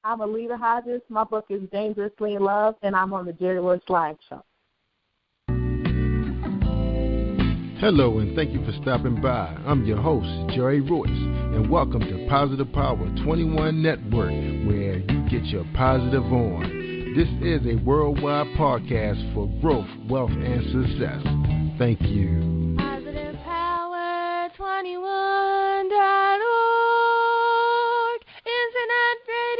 I'm ALETTA Hodges. My book is Danderously in Love, and I'm on the jerry-royce-live show. Hello, and thank you for stopping by. I'm your host, Jerry Royce, and welcome to Positive Power 21 Network, where you get your positive on. This is a worldwide podcast for growth, wealth, and success. Thank you. Positive Power 21.org, Internet Radio.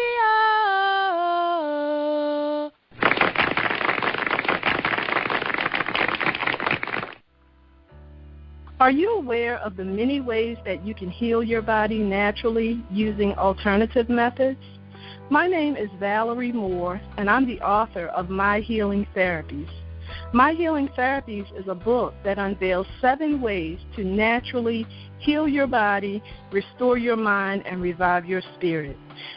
Are you aware of the many ways that you can heal your body naturally using alternative methods? My name is Valerie Moore, and I'm the author of My Healing Therapies. My Healing Therapies is a book that unveils 7 ways to naturally heal your body, restore your mind, and revive your spirit.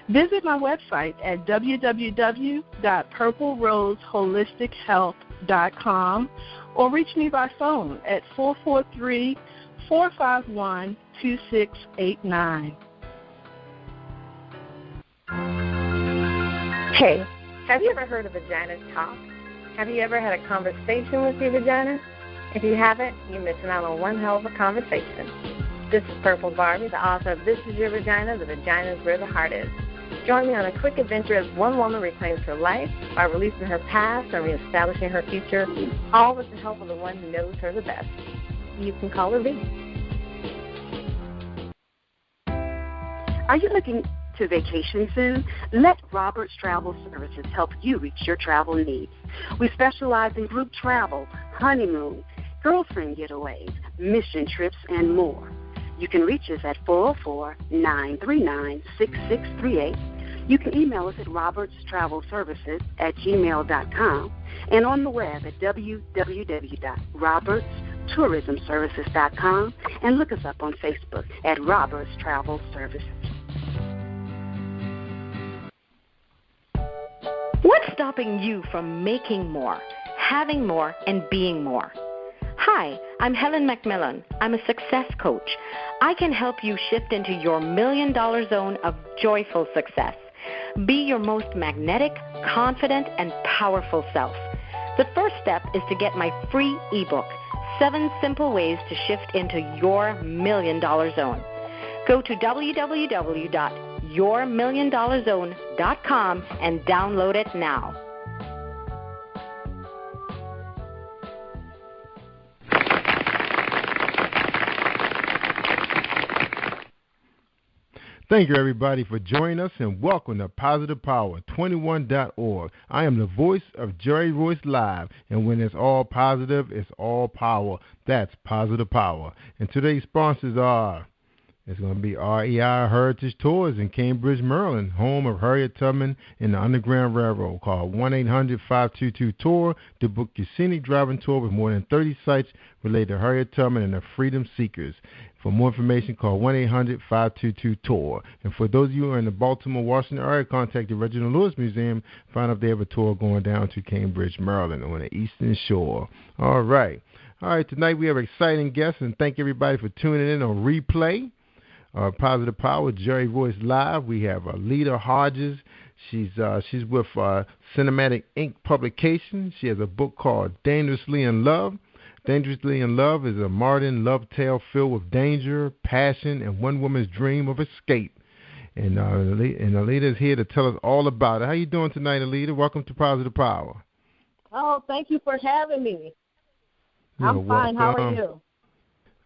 Visit my website at www.purpleroseHolisticHealth.com or reach me by phone at 443-451-2689. Hey, have you ever heard of Vagina Talk? Have you ever had a conversation with your vagina? If you haven't, you're missing out on one hell of a conversation. This is Purple Barbie, the author of This Is Your Vagina, The Vagina is Where the Heart Is. Join me on a quick adventure as one woman reclaims her life by releasing her past and reestablishing her future, all with the help of the one who knows her the best. You can call her V. Are you looking to vacation soon? Let Roberts Travel Services help you reach your travel needs. We specialize in group travel, honeymoon, girlfriend getaways, mission trips, and more. You can reach us at 404-939-6638. You can email us at robertstravelservices@gmail.com and on the web at www.robertstourismservices.com and look us up on Facebook at Roberts Travel Services. What's stopping you from making more, having more, and being more? Hi, I'm Helen McMillan. I'm a success coach. I can help you shift into your $1 million zone of joyful success. Be your most magnetic, confident, and powerful self. The first step is to get my free ebook, 7 Simple Ways to Shift into Your $1 Million Zone. Go to www.yourmilliondollarzone.com and download it now. Thank you, everybody, for joining us, and welcome to Positive Power 21.org. I am the voice of Jerry Royce Live, and when it's all positive, it's all power. That's Positive Power. And today's sponsors are, it's going to be REI Heritage Tours in Cambridge, Maryland, home of Harriet Tubman and the Underground Railroad. Call 1-800-522-TOUR to book your scenic driving tour with more than 30 sites related to Harriet Tubman and the Freedom Seekers. For more information, call 1-800-522-TOUR. And for those of you who are in the Baltimore, Washington area, contact the Reginald Lewis Museum. Find out if they have a tour going down to Cambridge, Maryland on the Eastern Shore. All right, tonight we have exciting guests, and thank everybody for tuning in on replay. Positive Power, Jerry Royce Live. We have ALETTA Hodges. She's with Cinematic Ink Publications. She has a book called Danderously in Love. Danderously in Love is a modern love tale filled with danger, passion, and one woman's dream of escape. And ALETTA is here to tell us all about it. How you doing tonight, ALETTA? Welcome to Positive Power. Oh, thank you for having me. I'm fine. How are you?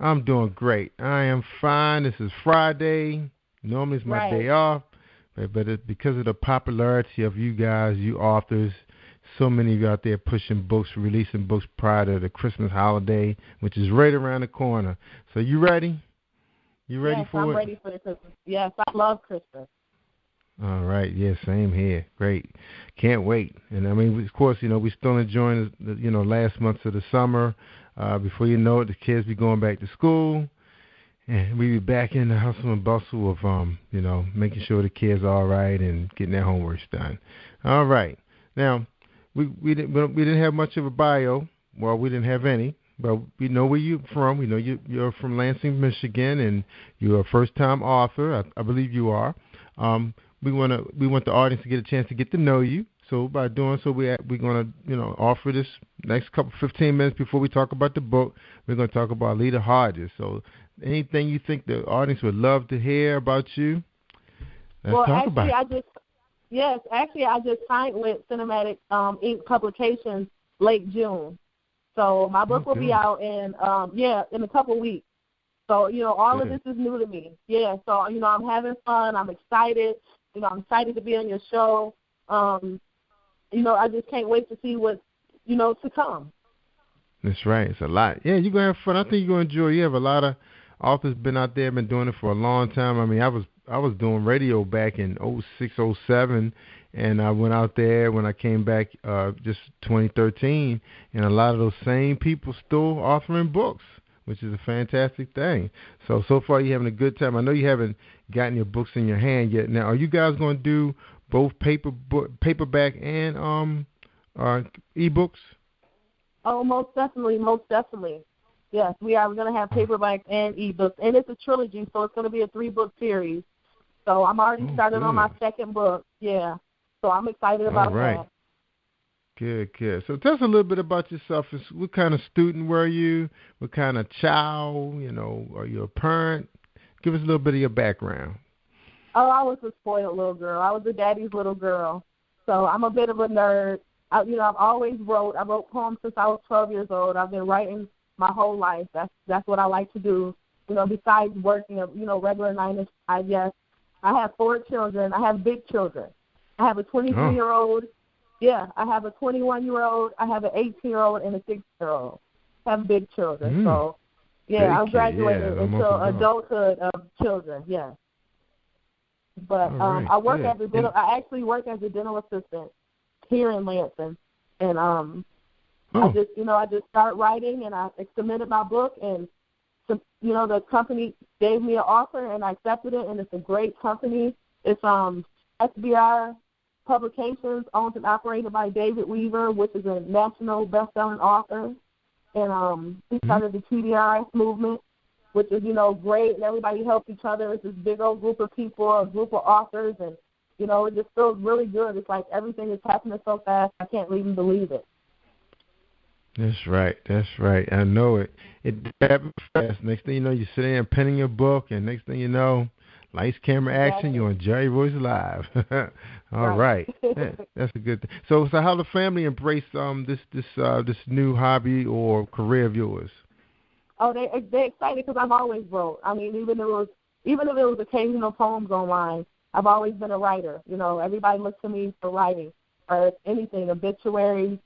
I'm doing great. I am fine. This is Friday. Normally it's my day off, but it's because of the popularity of you guys, you authors, so many of you out there pushing books, releasing books prior to the Christmas holiday, which is right around the corner. So you ready? You ready for it? Yes, I'm ready for the Christmas. Yes, I love Christmas. All right. Yeah, same here. Great. Can't wait. And, I mean, of course, we're still enjoying, last months of the summer. Before you know it, the kids be going back to school, and we be back in the hustle and bustle of, making sure the kids are all right and getting their homework done. All right. Now, we didn't have much of a bio. Well, we didn't have any, but we know where you're from. We know you're from Lansing, Michigan, and you're a first-time author. I believe you are. we want the audience to get a chance to get to know you. So by doing so, we're going to offer this next 15 minutes before we talk about the book. We're going to talk about ALETTA Hodges. So anything you think the audience would love to hear about you? Let's talk about it. I just signed with Cinematic Inc. Publications late June. So my book will be out in a couple of weeks. So, all of this is new to me. Yeah, so, I'm having fun. I'm excited. I'm excited to be on your show. I just can't wait to see what, to come. That's right. It's a lot. Yeah, you're going to have fun. I think you're going to enjoy it. You have a lot of authors been out there, been doing it for a long time. I mean, I was doing radio back in 06, 07, and I went out there when I came back just 2013, and a lot of those same people still authoring books, which is a fantastic thing. So far you're having a good time. I know you haven't gotten your books in your hand yet. Now, are you guys going to do both paperback and ebooks? Oh, most definitely. Yes, we are. We're going to have paperback and ebooks, and it's a trilogy, so it's going to be a 3-book series. So I'm already started on my second book. Yeah, so I'm excited about that. Good. So tell us a little bit about yourself. What kind of student were you? What kind of child? Are you a parent? Give us a little bit of your background. Oh, I was a spoiled little girl. I was a daddy's little girl. So I'm a bit of a nerd. I've always wrote. I wrote poems since I was 12 years old. I've been writing my whole life. That's what I like to do. Besides working, regular 9 to 5. Yes, I have 4 children. I have big children. I have a 23-year-old. Yeah, I have a 21-year-old. I have an 18-year-old and a 6-year-old. I have big children. So, yeah, I'm graduating into adulthood of children. Yes. But I work I actually work as a dental assistant here in Lansing, and I just start writing, and I submitted my book, and the company gave me an offer, and I accepted it, and it's a great company. It's SBR Publications, owned and operated by David Weaver, which is a national best-selling author, and he started the TDRS movement, which is, great, and everybody helps each other. It's this big old group of people, a group of authors, and, it just feels really good. It's like everything is happening so fast, I can't even believe it. That's right. I know it. It happens fast. Next thing you know, you sit there and penning your book, and next thing you know, lights, camera, action, you're on Jerry-Royce-Live. All right. That's a good thing. So how the family embrace this new hobby or career of yours? Oh, they're excited because I've always wrote. I mean, even if it was occasional poems online, I've always been a writer. Everybody looks to me for writing or anything, obituaries,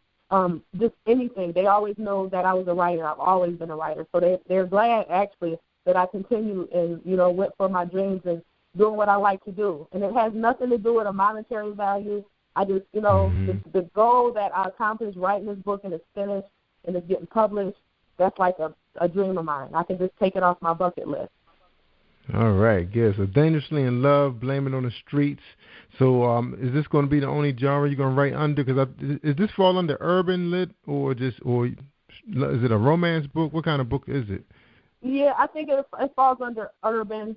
just anything. They always know that I was a writer. I've always been a writer. So they're glad, actually, that I continue and, went for my dreams and doing what I like to do. And it has nothing to do with a monetary value. I just, the goal that I accomplished writing this book and it's finished and it's getting published, that's like a dream of mine. I can just take it off my bucket list. All right, good. So Danderously in Love, Blame It on the Streets. So is this going to be the only genre you're going to write under? Because is this fall under urban lit or is it a romance book? What kind of book is it? Yeah, I think it falls under urban.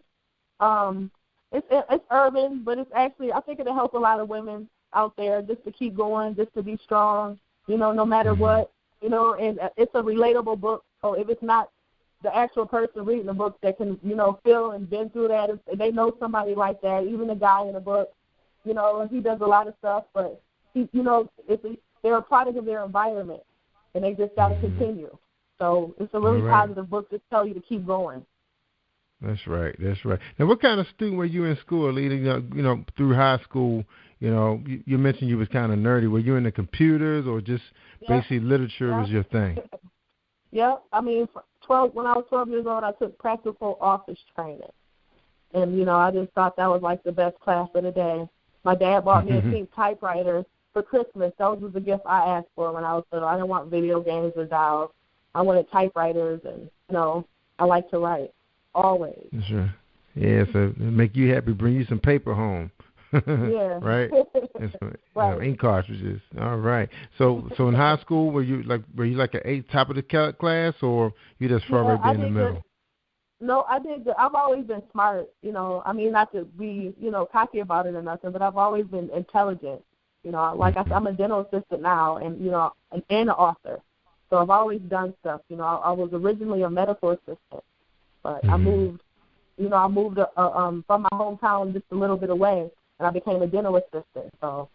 It's urban, but it's actually, I think it'll help a lot of women out there just to keep going, just to be strong, no matter what. And it's a relatable book. So if it's not the actual person reading the book that can, feel and been through that, if they know somebody like that, even the guy in the book, he does a lot of stuff, but they're a product of their environment, and they just got to continue. So it's a really positive book to tell you to keep going. That's right. Now, what kind of student were you in school, leading through high school? You mentioned you was kind of nerdy. Were you into computers or just basically literature was your thing? Yeah, I mean, when I was 12 years old, I took practical office training. And, I just thought that was like the best class of the day. My dad bought me a pink typewriter for Christmas. That was the gift I asked for when I was little. I didn't want video games or dolls. I wanted typewriters, and, I like to write, always. Sure. Yeah, so it make you happy, bring you some paper home. Yeah. Right? Right. Ink cartridges. All right. So in high school, were you like an top of the class, or you just far right there in the middle? No, I did good. I've always been smart, you know. I mean, not to be, you know, cocky about it or nothing, but I've always been intelligent. You know, like I said, I'm a dental assistant now, and you know, and an author. So I've always done stuff. You know, I was originally a medical assistant, but I moved, you know, from my hometown just a little bit away, and I became a dental assistant. So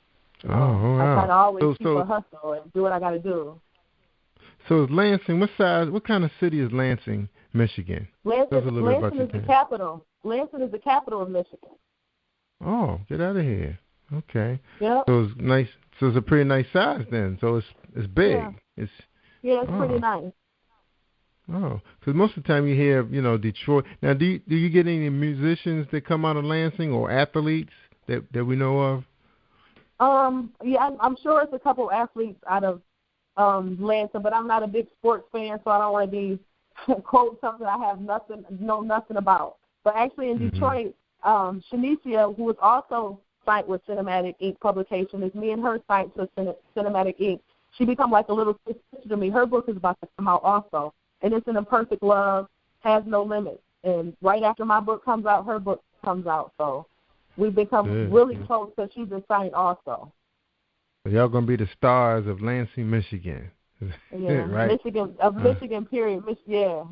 wow. I try to always keep a hustle and do what I got to do. So is Lansing, what kind of city is Lansing, Michigan? Lansing is the capital. Lansing is the capital of Michigan. Oh, get out of here. Okay. Yeah. So it's nice. So it's a pretty nice size then. So it's big. Yeah. It's pretty nice. Oh, because most of the time you hear, you know, Detroit. Now, do you get any musicians that come out of Lansing or athletes that we know of? Yeah, I'm sure it's a couple athletes out of Lansing, but I'm not a big sports fan, so I don't want to be quote something I have know nothing about. But actually in Detroit, Shanicia, who is also signed with Cinematic Ink publication, is me and her signed to Cinematic Ink. She become like a little sister to me. Her book is about to come out also, and it's in A Perfect Love, Has No Limits. And right after my book comes out, her book comes out. So we've become really close because she's been signed also. So y'all gonna be the stars of Lansing, Michigan. Yeah, right? Michigan, period. Yeah.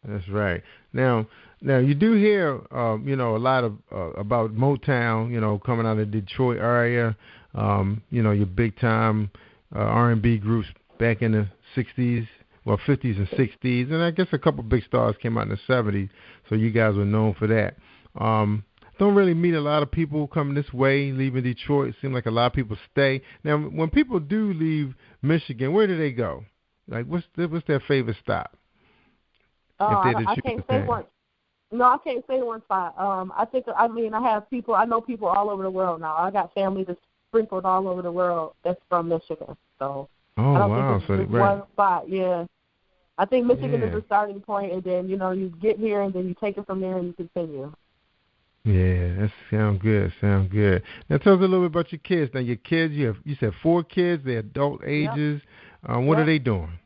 That's right. Now you do hear, you know, a lot of about Motown, you know, coming out of the Detroit area. You know, your big time R&B groups back in the 60s, well, 50s and 60s, and I guess a couple big stars came out in the 70s. So you guys were known for that. Don't really meet a lot of people coming this way, leaving Detroit. It seems like a lot of people stay. Now, when people do leave Michigan, where do they go? Like, what's their favorite stop? I can't say one. No, I can't say one spot. I know people all over the world now. I got family that's sprinkled all over the world that's from Michigan. So I don't think it's one spot. Yeah, I think Michigan is the starting point, and then you know you get here, and then you take it from there, and you continue. Yeah, that sounds good. Now tell us a little bit about your kids. Now your kids, you said 4 kids. They're adult ages. What are they doing?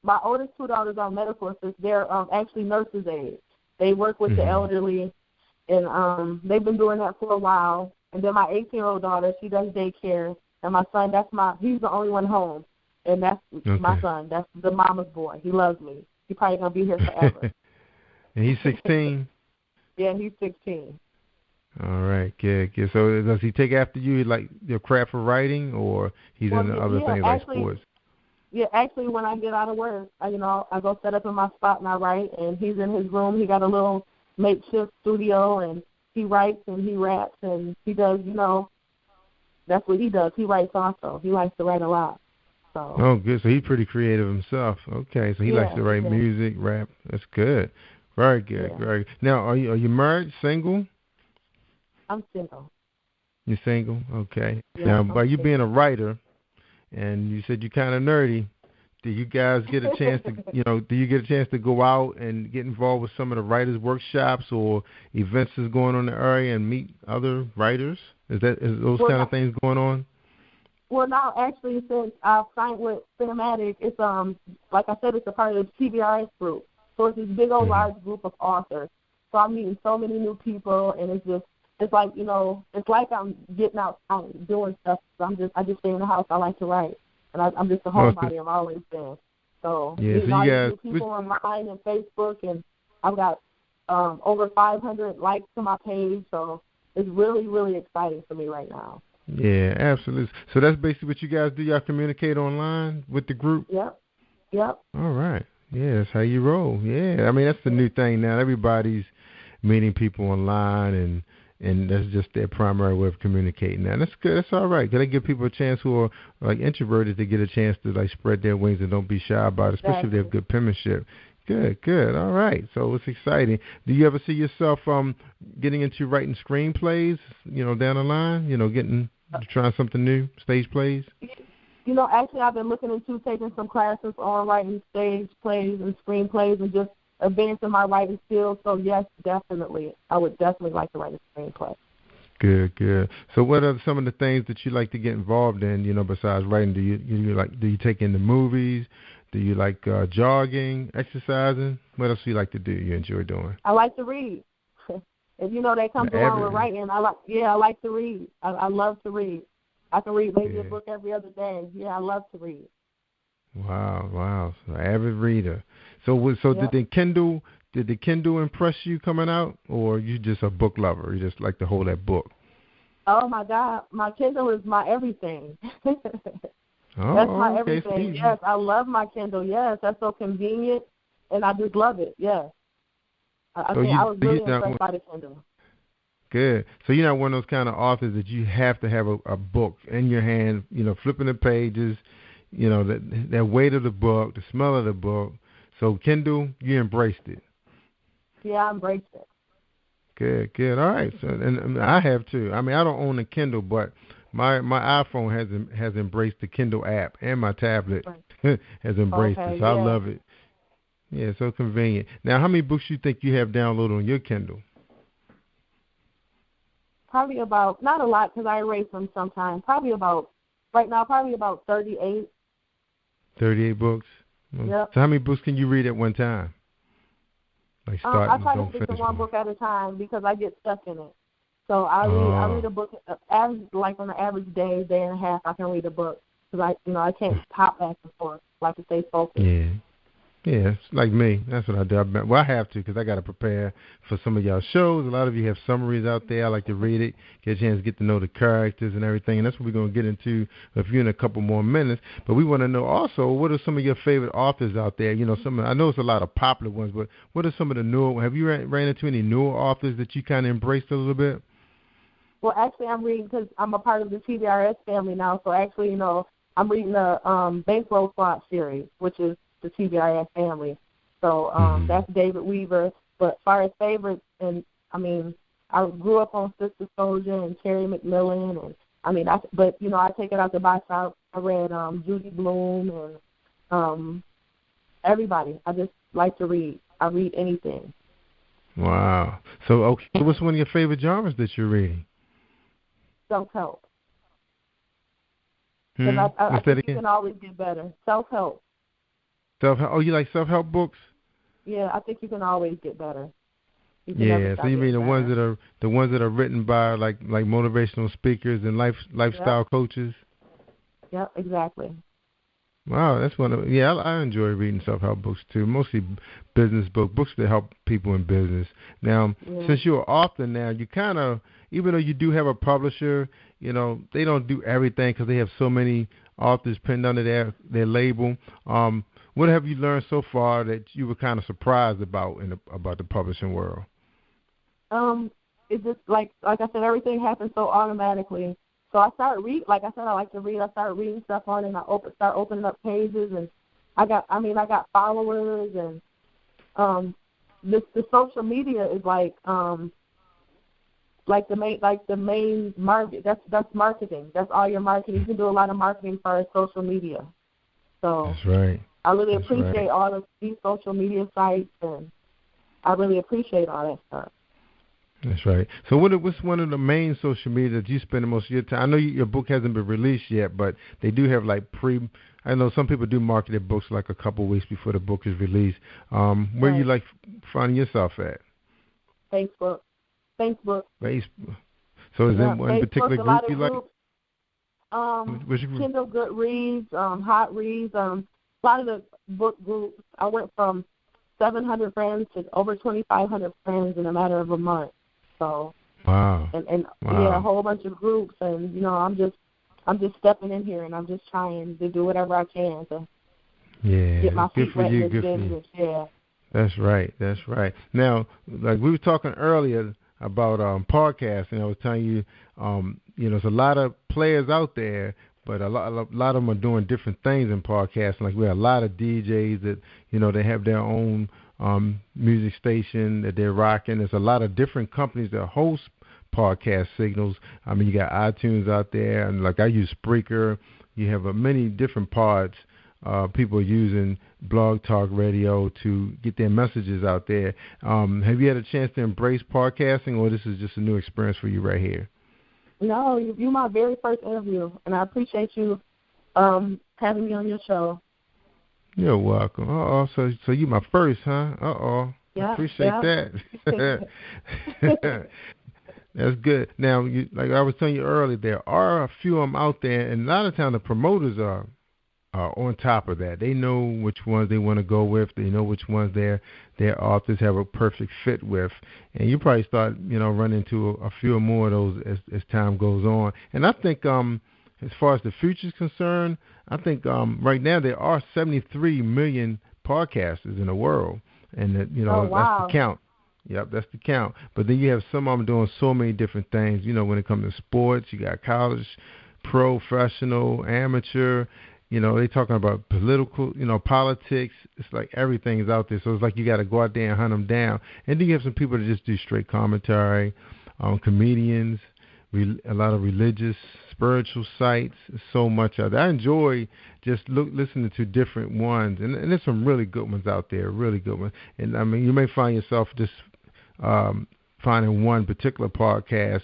My oldest 2 daughters are medical assistants. They're actually nurses' aides. They work with the elderly, and they've been doing that for a while. And then my 18-year-old daughter, she does daycare. And my son, he's the only one home, and that's my son. That's the mama's boy. He loves me. He's probably gonna be here forever. And he's 16. Yeah, he's 16. All right, good. So does he take after you, like your craft for writing, or he's into other things like sports? Yeah, actually, when I get out of work, I go set up in my spot and I write, and he's in his room. He got a little makeshift studio, and he writes and he raps, and he does, that's what he does. He writes also. He likes to write a lot. So. Oh, good. So he's pretty creative himself. Okay, so he likes to write music, rap. That's good. Very good. Yeah. Very good. Now, are you married, single? I'm single. You're single? Okay. Yeah, now, by you being a writer, and you said you're kind of nerdy, do you guys get a chance to, do you get a chance to go out and get involved with some of the writers' workshops or events that's going on in the area and meet other writers? Is those kind of things going on? Well, now, actually, since I've signed with Cinematic, it's, like I said, it's a part of the CBRS group. So it's this big old large group of authors. So I'm meeting so many new people, and it's like, it's like I'm getting out doing stuff. So I just stay in the house. I like to write. And I'm just a homebody. I've always been. So, new people online and Facebook, and I've got over 500 likes to my page. So it's really, really exciting for me right now. Yeah, absolutely. So that's basically what you guys do. Y'all communicate online with the group? Yep. All right. Yeah, that's how you roll. Yeah, I mean, that's the new thing now. Everybody's meeting people online, and that's just their primary way of communicating. Now, that's good. That's all right. Got to give people a chance who are like introverted to get a chance to like spread their wings and don't be shy about it, especially if they have good penmanship. Good. All right. So it's exciting. Do you ever see yourself getting into writing screenplays, down the line, trying something new, stage plays? Actually, I've been looking into taking some classes on writing stage plays and screenplays and just advancing my writing skills. So, yes, definitely. I would definitely like to write a screenplay. Good. So what are some of the things that you like to get involved in, besides writing? Do you take in the movies? Do you like jogging, exercising? What else do you like to do? You enjoy doing? I like to read. If you know that comes along with writing, I like to read. I love to read. I can read maybe a book every other day. Yeah, I love to read. Wow. So avid reader. So did the Kindle impress you coming out, or you just a book lover? You just like to hold that book? Oh my God, my Kindle is my everything. Oh, that's my okay, everything. Yes, I love my Kindle. Yes, that's so convenient, and I just love it. Yes. I was really impressed by the Kindle. Good. So you're not one of those kind of authors that you have to have a book in your hand, flipping the pages, that weight of the book, the smell of the book. So Kindle, you embraced it. Yeah, I embraced it. Good. All right. So, and I have too. I mean, I don't own a Kindle, but my iPhone has embraced the Kindle app, and my tablet has embraced it. So I love it. Yeah, so convenient. Now, how many books you think you have downloaded on your Kindle? Probably about, not a lot because I erase them sometimes. Probably about 38. 38 books? Yep. So how many books can you read at one time? Like I try to stick to one book at a time because I get stuck in it. So I read a book, like on an average day and a half, I can read a book because I can't hop back and forth. I like to stay focused. Yeah, it's like me. That's what I do. I have to because I got to prepare for some of y'all shows. A lot of you have summaries out there. I like to read it, get a chance to get to know the characters and everything. And that's what we're going to get into with you in a couple more minutes. But we want to know also, what are some of your favorite authors out there? I know it's a lot of popular ones, but what are some of the newer? Have you ran into any newer authors that you kind of embraced a little bit? Well, actually, I'm reading because I'm a part of the TBRS family now. So actually, I'm reading the Bankroll Plot series, which is the TBRS family. So that's David Weaver. But as far as favorites, and I grew up on Sister Soldier and Terry McMillan, and I take it out the box. I read Judy Blume and everybody. I just like to read. I read anything. Wow. So, okay, what's one of your favorite genres that you're reading? Self-help. I think you can always get better. Self-help. Self-help. Oh, you like self-help books? Yeah, I think you can always get better. So you mean the ones that are written by like motivational speakers and lifestyle coaches? Yep, exactly. Wow, that's one of I enjoy reading self-help books too. Mostly business books that help people in business. Now, since you're an author now, you kind of, even though you do have a publisher, they don't do everything because they have so many authors pinned under their label. What have you learned so far that you were kind of surprised about about the publishing world? It's just like I said, everything happens so automatically. So I started reading. Like I said, I like to read. I started reading stuff on it, and I start opening up pages, and I got followers, and the social media is like the main market. That's marketing. That's all your marketing. You can do a lot of marketing for our social media. So that's right. I really appreciate all of these social media sites, and I really appreciate all that stuff. That's right. So what's one of the main social media that you spend the most of your time? I know your book hasn't been released yet, but they do have I know some people do market their books like a couple of weeks before the book is released. Where you like finding yourself at? Facebook. So is there one particular group you like? Kindle Goodreads, Hot Reads, a lot of the book groups. I went from 700 friends to over 2,500 friends in a matter of a month. So wow. And a whole bunch of groups, and I'm just stepping in here, and I'm just trying to do whatever I can to get my feet wet in this business. Yeah. That's right. Now, like we were talking earlier about podcasting, I was telling you, there's a lot of players out there, but a lot of them are doing different things in podcasting. Like we have a lot of DJs that they have their own music station that they're rocking. There's a lot of different companies that host podcast signals. You got iTunes out there, and like I use Spreaker. You have many different pods. People are using Blog Talk Radio to get their messages out there. Have you had a chance to embrace podcasting, or this is just a new experience for you right here? No, you're my very first interview, and I appreciate you having me on your show. You're welcome. So you my first, huh? Yeah, appreciate that. That's good. Now, like I was telling you earlier, there are a few of them out there, and a lot of times the promoters are on top of that. They know which ones they want to go with. They know which ones their authors have a perfect fit with. And you probably start, running into a few more of those as time goes on. And I think as far as the future is concerned, I think right now there are 73 million podcasters in the world. And, wow. That's the count. Yep, that's the count. But then you have some of them doing so many different things. When it comes to sports, you got college, professional, amateur. They talking about political, politics. It's like everything is out there. So it's like you got to go out there and hunt them down. And then you have some people that just do straight commentary, comedians, a lot of religious, spiritual sites. So much out there. I enjoy just listening to different ones. And there's some really good ones out there, really good ones. And, I mean, you may find yourself just finding one particular podcast,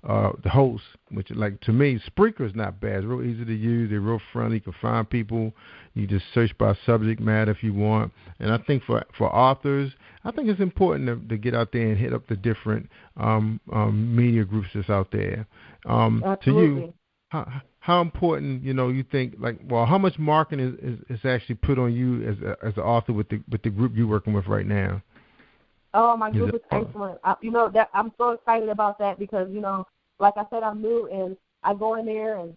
the host, which, like, to me, Spreaker is not bad. It's real easy to use. They're real friendly. You can find people. You just search by subject matter if you want. And I think for authors, I think it's important to get out there and hit up the different media groups that's out there. To you, how important, you think, how much marketing is actually put on you as an author with the group you're working with right now? Oh, my group is excellent. That I'm so excited about that because, like I said, I'm new, and I go in there and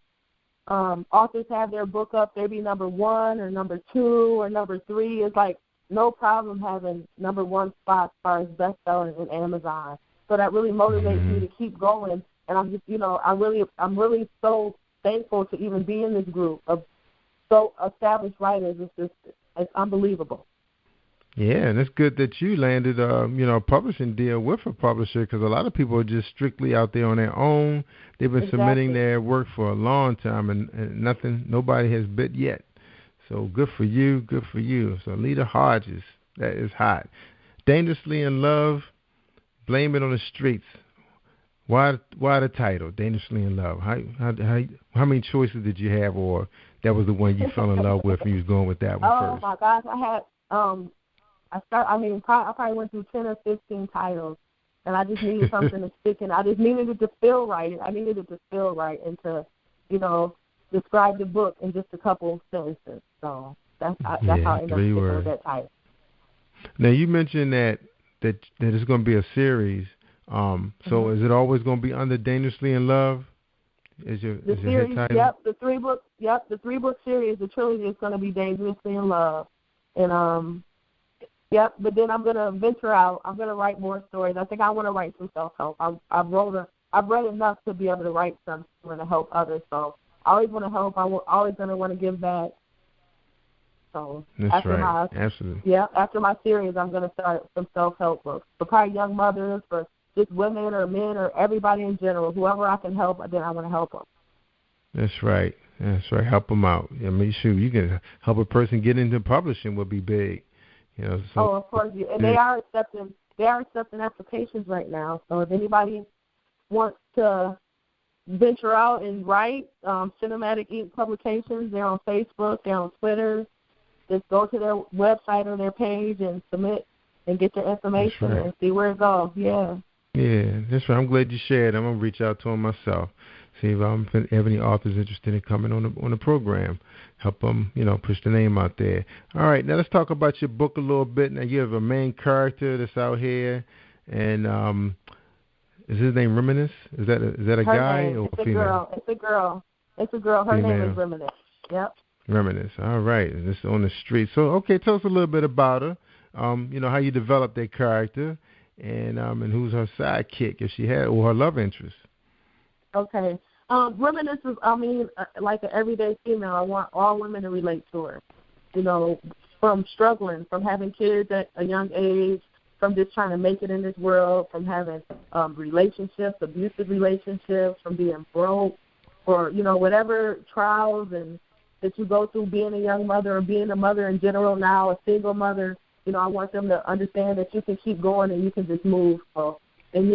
authors have their book up. They be number 1 or number 2 or number 3. It's like no problem having number 1 spot as far as bestseller in Amazon. So that really motivates me to keep going. And I'm just, I'm really so thankful to even be in this group of so established writers. It's unbelievable. Yeah, and it's good that you landed, a publishing deal with a publisher because a lot of people are just strictly out there on their own. They've been submitting their work for a long time, and nobody has bit yet. So good for you, good for you. So ALETTA Hodges, that is hot. Dangerously in Love, Blame It on the Streets. Why the title, Dangerously in Love? How many choices did you have, or that was the one you fell in love with and you was going with that one first? Oh my gosh, I had I probably went through 10 or 15 titles, and I just needed something to stick in. I just needed it to feel right. I needed it to feel right and to, describe the book in just a couple sentences. So that's how I ended up sticking with that title. Now, you mentioned that it's going to be a series. So is it always going to be under Dangerously in Love? Is your series? Hit title? Yep, the 3-book series, the trilogy is going to be Dangerously in Love, and Yep, but then I'm going to venture out. I'm going to write more stories. I think I want to write some self-help. I've read enough to be able to write something to help others. So I always want to help. I'm always going to want to give back. So absolutely. Yeah, after my series, I'm going to start some self-help books for probably young mothers, for just women or men or everybody in general. Whoever I can help, then I want to help them. That's right. Help them out. I mean, shoot, you can help a person get into publishing would be big. Of course, and they are accepting applications right now. So if anybody wants to venture out and write, Cinematic Ink Publications, they're on Facebook, they're on Twitter. Just go to their website or their page and submit and get their information and see where it goes. Yeah. Yeah, that's right. I'm glad you shared. I'm gonna reach out to them myself. See if I have any authors interested in coming on the program. Help them, push the name out there. All right, now let's talk about your book a little bit. Now you have a main character that's out here, and is his name Reminisce? Is that a guy or a female? It's a girl. Her female. name is Reminisce. Yep. Reminisce. All right, and it's on the street. So okay, tell us a little bit about her. How you developed that character, and who's her sidekick if she had, or her love interest. Okay. Reminisce is, like an everyday female. I want all women to relate to her. From struggling, from having kids at a young age, from just trying to make it in this world, from having relationships, abusive relationships, from being broke, or, whatever trials and that you go through being a young mother or being a mother in general now, a single mother. I want them to understand that you can keep going and you can just move. So, and,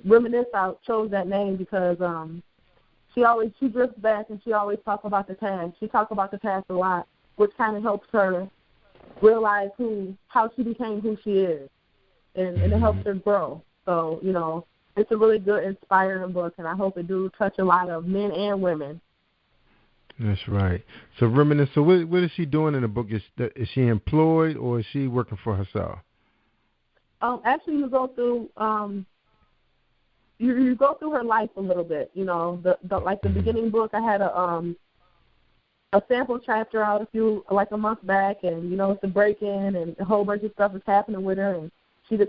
Reminisce, I chose that name because she drifts back and she always talks about the past. She talks about the past a lot, which kind of helps her realize how she became who she is, and it helps her grow. So, you know, it's a really good, inspiring book, and I hope it do touch a lot of men and women. That's right. So, Reminisce, so what is she doing in the book? Is she employed or is she working for herself? Actually, you go through you go through her life a little bit. You know, the beginning book, I had a sample chapter out a month back, and you know, it's a break-in and a whole bunch of stuff is happening with her, and she's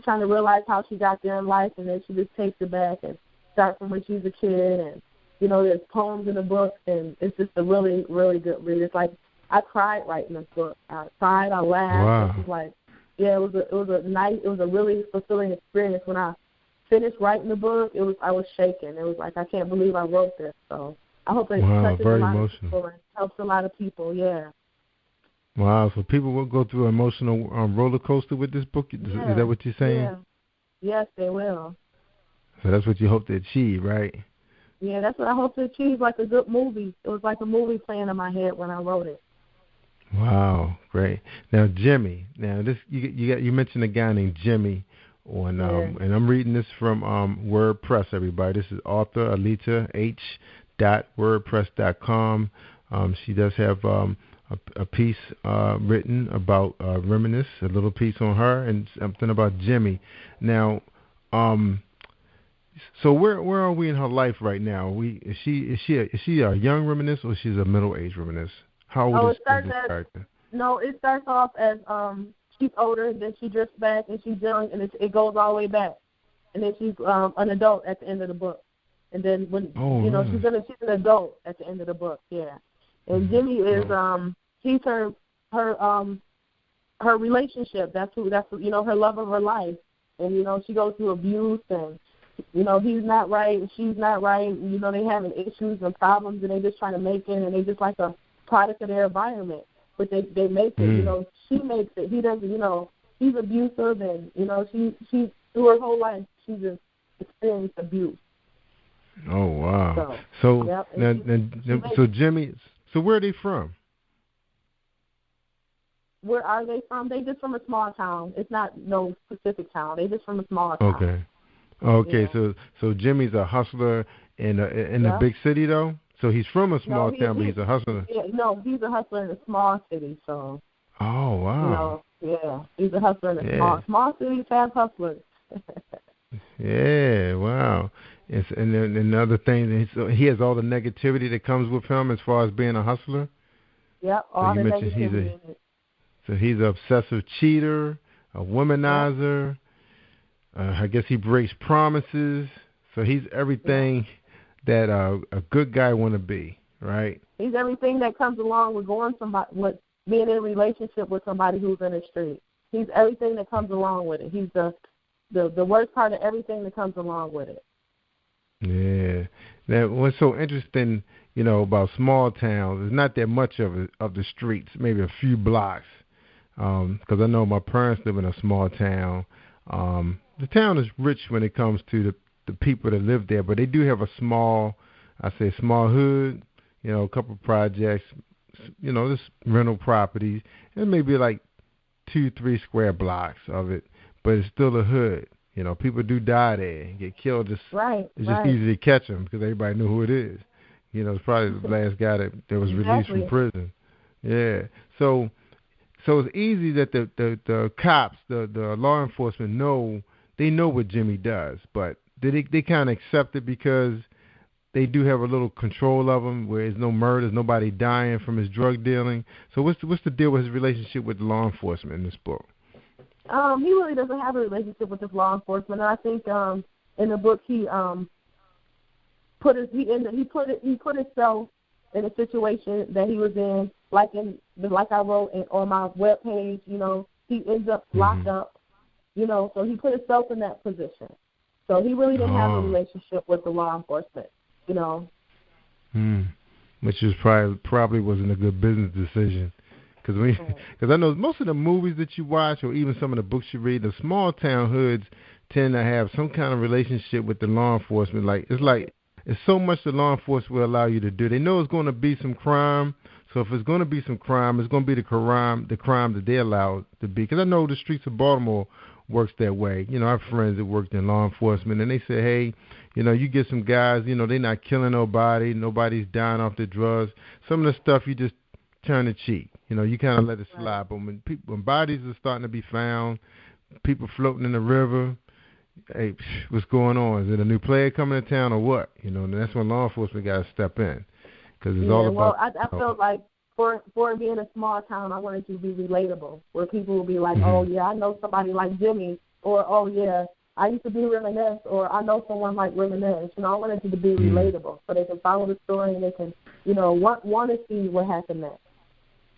trying to realize how she got there in life, and then she just takes it back and starts from when she was a kid. And you know, there's poems in the book, and it's just a really, really good read. It's like I cried writing this book. I cried, I laughed. Wow. It was like, yeah, it was a really fulfilling experience. When I finished writing the book, I was shaking. It was like, I can't believe I wrote this. So I hope it touches a lot of people and helps a lot of people. Yeah. Wow. So people will go through an emotional roller coaster with this book. Is that what you're saying? Yeah. Yes, they will. So that's what you hope to achieve, right? Yeah, that's what I hope to achieve. Like a good movie. It was like a movie playing in my head when I wrote it. Wow, great. Now, Jimmy. Now, this you mentioned a guy named Jimmy on, and I'm reading this from WordPress. Everybody, this is author ALETTA HODGES.wordpress.com. She does have a piece written about Reminisce, a little piece on her, and something about Jimmy. Now, so where are we in her life right now? Is she a young Reminisce or she's a middle-aged Reminisce? How old is this character? No, it starts off as she's older, then she drifts back, and she's young, and it goes all the way back, and then she's an adult at the end of the book, and then when she's an adult at the end of the book, yeah. And Jimmy is he's her relationship. That's you know, her love of her life, and you know, she goes through abuse, and you know, he's not right and she's not right, and you know, they having issues and problems, and they just trying to make it, and they just like a product of their environment, but they make it. You know, she makes it. He doesn't. You know, he's abusive, and you know, she through her whole life she's just experienced abuse. Oh wow! So Jimmy. So where are they from? Where are they from? They just from a small town. It's not no specific town. They just from a small town. Okay. Yeah. So Jimmy's a hustler in a big city though. So he's from a small town, but he's a hustler. Yeah, no, he's a hustler in a small city. So. Oh wow. You know, yeah, he's a hustler in a small city. Fast hustlers. Yeah, wow. And then another thing, he has all the negativity that comes with him as far as being a hustler. Yep, all the negativity. So he's an obsessive cheater, a womanizer. I guess he breaks promises. So he's everything that a good guy want to be, right? He's everything that comes along with with being in a relationship with somebody who's in the street. He's everything that comes along with it. He's the worst part of everything that comes along with it. Yeah. Now, what's so interesting, you know, about small towns is not that much of the streets, maybe a few blocks. Because I know my parents live in a small town. The town is rich when it comes to the people that live there, but they do have a small hood, you know, a couple of projects, you know, just rental properties, and maybe like 2-3 square blocks of it, but it's still a hood. You know, people do die there and get killed. It's just easy to catch them because everybody knew who it is. You know, it's probably the last guy that was released from prison. Yeah. So it's easy that the cops, the law enforcement know what Jimmy does, but they kind of accept it because they do have a little control of him, where there's no murders, nobody dying from his drug dealing. So what's the deal with his relationship with law enforcement in this book? He really doesn't have a relationship with his law enforcement. And I think in the book he put himself in a situation that he was in, like I wrote on my webpage. You know, he ends up locked up. You know, so he put himself in that position. So he really didn't have a relationship with the law enforcement. You know. Which is probably wasn't a good business decision. Because I know most of the movies that you watch, or even some of the books you read, the small town hoods tend to have some kind of relationship with the law enforcement. It's so much the law enforcement will allow you to do. They know it's going to be some crime, So if it's going to be some crime, it's going to be the crime that they allow to be. Because I know the streets of Baltimore works that way. You know, I have friends that worked in law enforcement, and they say, hey, you know, you get some guys, you know, they're not killing nobody. Nobody's dying off the drugs. Some of the stuff you just turn the cheek. You know, you kind of let it slide. But when bodies are starting to be found, people floating in the river, hey, what's going on? Is it a new player coming to town or what? You know, and that's when law enforcement got to step in. Because it's all about. Well, I felt like for it being a small town, I wanted to be relatable, where people will be like, oh, yeah, I know somebody like Jimmy, or, oh, yeah, I used to be Reminisce, or I know someone like Reminisce. You know, I wanted it to be relatable so they can follow the story and they can, you know, want to see what happened next.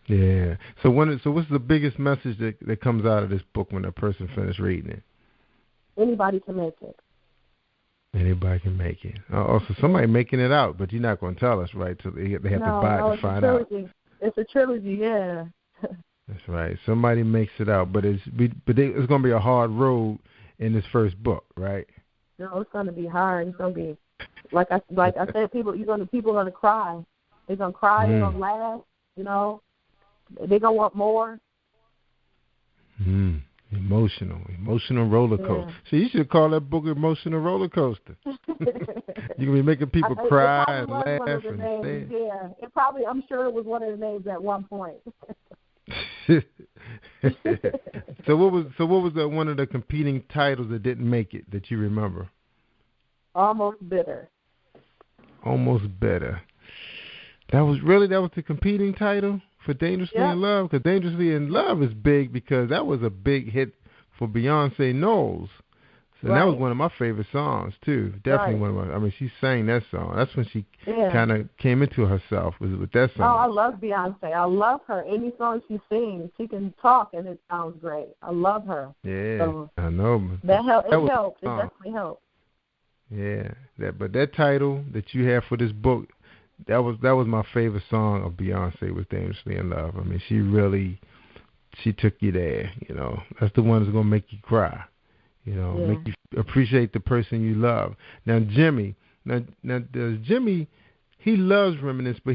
Yeah. So what's the biggest message that comes out of this book when a person finishes reading it? Anybody can make it. Anybody can make it. Oh, so somebody making it out, but you're not going to tell us, right? So they have to buy it to find out. It's a trilogy, yeah. That's right. Somebody makes it out, but it's going to be a hard road in this first book, right? No, it's going to be hard. It's going to be like I said, people are going to cry. They're going to cry. They're going to laugh. You know, they're going to want more. Emotional roller coaster. Yeah. So you should call that book Emotional Roller Coaster. You're going to be making people cry and laugh. And yeah, I'm sure it was one of the names at one point. So what was one of the competing titles that didn't make it that you remember? Almost Bitter. Almost Bitter. That was the competing title for Danderously in Love? Because Danderously in Love is big because that was a big hit for Beyonce Knowles. So that was one of my favorite songs, too. Definitely one of my, I mean, she sang that song. That's when she kind of came into herself was with that song. Oh, I love Beyonce. I love her. Any song she sings, she can talk and it sounds great. I love her. Yeah, so I know. That helped. It helped. It definitely helped. Yeah, but that title that you have for this book, that was my favorite song of Beyonce was Dangerously in Love. I mean, she took you there, you know. That's the one that's going to make you cry, you know, make you appreciate the person you love. Now, Jimmy, does Jimmy, he loves Reminisce, but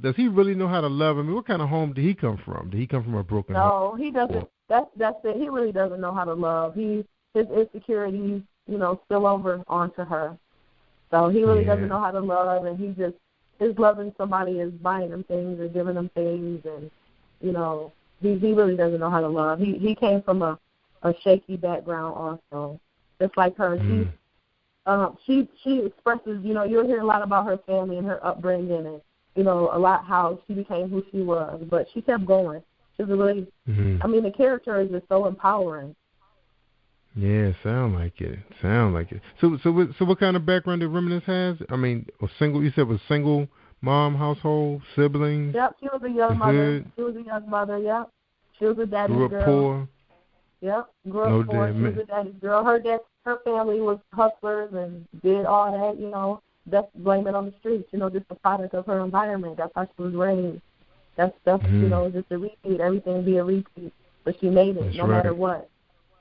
does he really know how to love? I mean, what kind of home did he come from? Did he come from a broken home? No, he doesn't. That's it. He really doesn't know how to love. His insecurities, you know, spill over onto her. So he really doesn't know how to love, and his loving somebody is buying them things or giving them things, and, you know, he really doesn't know how to love. He came from a shaky background also, just like her. She expresses, you know, you'll hear a lot about her family and her upbringing and, you know, a lot how she became who she was, but she kept going. She's a really, I mean, the character is just so empowering. Yeah, sound like it. So what kind of background did Reminisce has? I mean, you said was single mom household, siblings? Yep, she was a young mother. She was a young mother, yep. She was a daddy's girl. Grew up poor? Yep, grew up poor. She was a daddy's girl. Her family was hustlers and did all that, you know. That's blame it on the streets, you know, just a product of her environment. That's how she was raised. That's you know, just a repeat. Everything be a repeat. But she made it no matter what.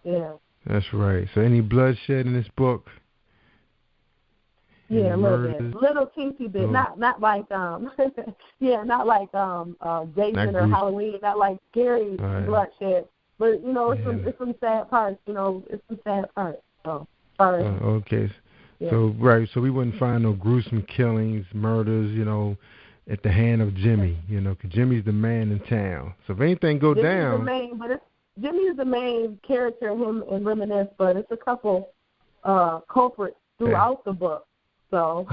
Yeah. That's right. So any bloodshed in this book? Yeah, a little bit. Little teensy bit. Not like not like Jason or Halloween, not like scary bloodshed. But, you know, it's some sad parts, you know, it's some sad parts. So sorry. Okay. Yeah. So we wouldn't find no gruesome killings, murders, you know, at the hand of Jimmy, you know, because Jimmy's the man in town. So if anything go down, Jimmy is the main character, him and Reminisce, but it's a couple culprits throughout the book. So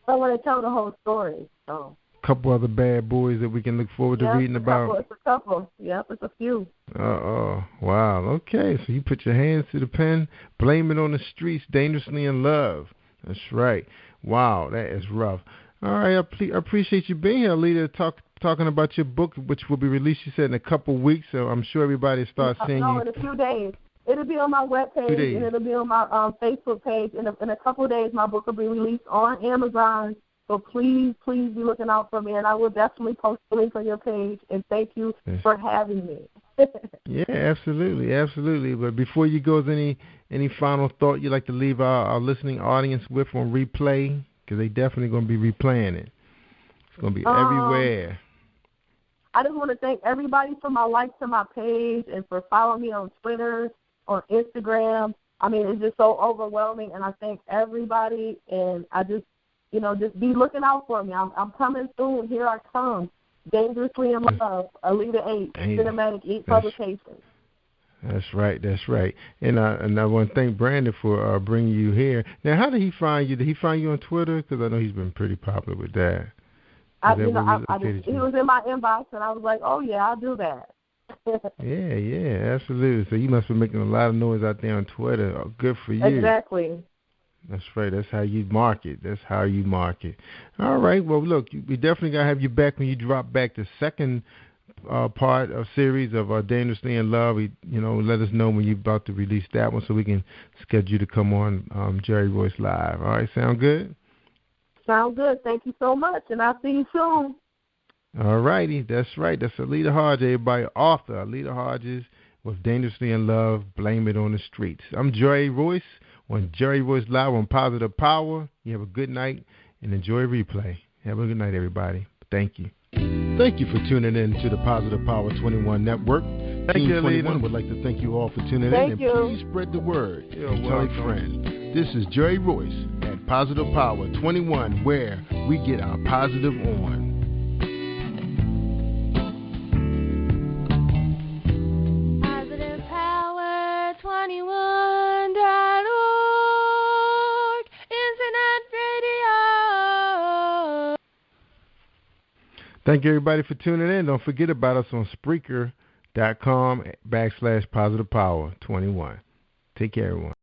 I want to tell the whole story. So a couple other bad boys that we can look forward to reading about. It's a couple. Yep, it's a few. Wow. Okay, so you put your hands to the pen, blame it on the streets, Danderously in Love. That's right. Wow, that is rough. All right, I appreciate you being here, Aletta, talking about your book, which will be released, you said, in a couple of weeks, so I'm sure everybody starts seeing you. No, in a few days. It'll be on my webpage, and it'll be on my Facebook page. In a couple of days, my book will be released on Amazon, so please be looking out for me, and I will definitely post the link on your page, and thank you for having me. Yeah, absolutely. But before you go, is any final thought you'd like to leave our listening audience with on replay? Because they definitely going to be replaying it. It's going to be everywhere. I just want to thank everybody for my likes to my page and for following me on Twitter, on Instagram. I mean, it's just so overwhelming, and I thank everybody, and I just, just be looking out for me. I'm coming soon. Here I come. Danderously in Love, Aletta H, Cinematic Ink Publications. That's right. And I want to thank Brandon for bringing you here. Now, how did he find you? Did he find you on Twitter? Because I know he's been pretty popular with that. He was in my inbox, and I was like, oh, yeah, I'll do that. Yeah, absolutely. So you must be making a lot of noise out there on Twitter. Oh, good for you. Exactly. That's right. That's how you market. All right. Well, look, we definitely got to have you back when you drop back the second part of series of Danderously in Love. Let us know when you're about to release that one so we can schedule you to come on Jerry Royce Live. All right. Sound good? Sound good. Thank you so much, and I'll see you soon. All righty. That's right. That's Aletta Hodges, everybody. Author Aletta Hodges with Danderously in Love, Blame It on the Streets. I'm Jerry Royce on Jerry Royce Live on Positive Power. You have a good night and enjoy a replay. Have a good night, everybody. Thank you. Thank you for tuning in to the Positive Power 21 Network. Team 21 would like to thank you all for tuning in. And please spread the word and tell a friend. This is Jerry Royce at Positive Power 21, where we get our positive on. Positive Power 21.org, Internet Radio. Thank you, everybody, for tuning in. Don't forget about us on Spreaker.com/Positive Power 21. Take care, everyone.